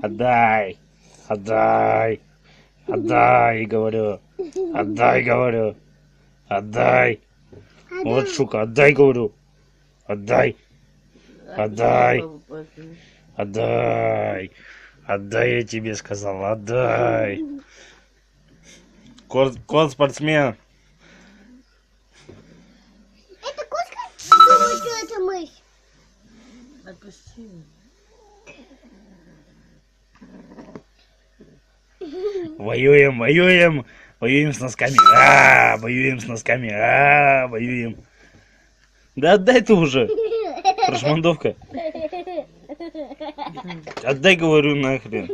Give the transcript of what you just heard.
Отдай. Отдай. Отдай, говорю. Отдай, говорю. Отдай. Вот шука, отдай, говорю. Отдай. Отдай. Отдай. Отдай, я тебе сказал. Отдай. Кот спортсмен. Это кошка? Или это мышь? Отпусти. Воюем, воюем. Воюем с носками. Воюем с носками. Воюем. Да отдай ты уже. Прошмандовка. Отдай, говорю, нахрен.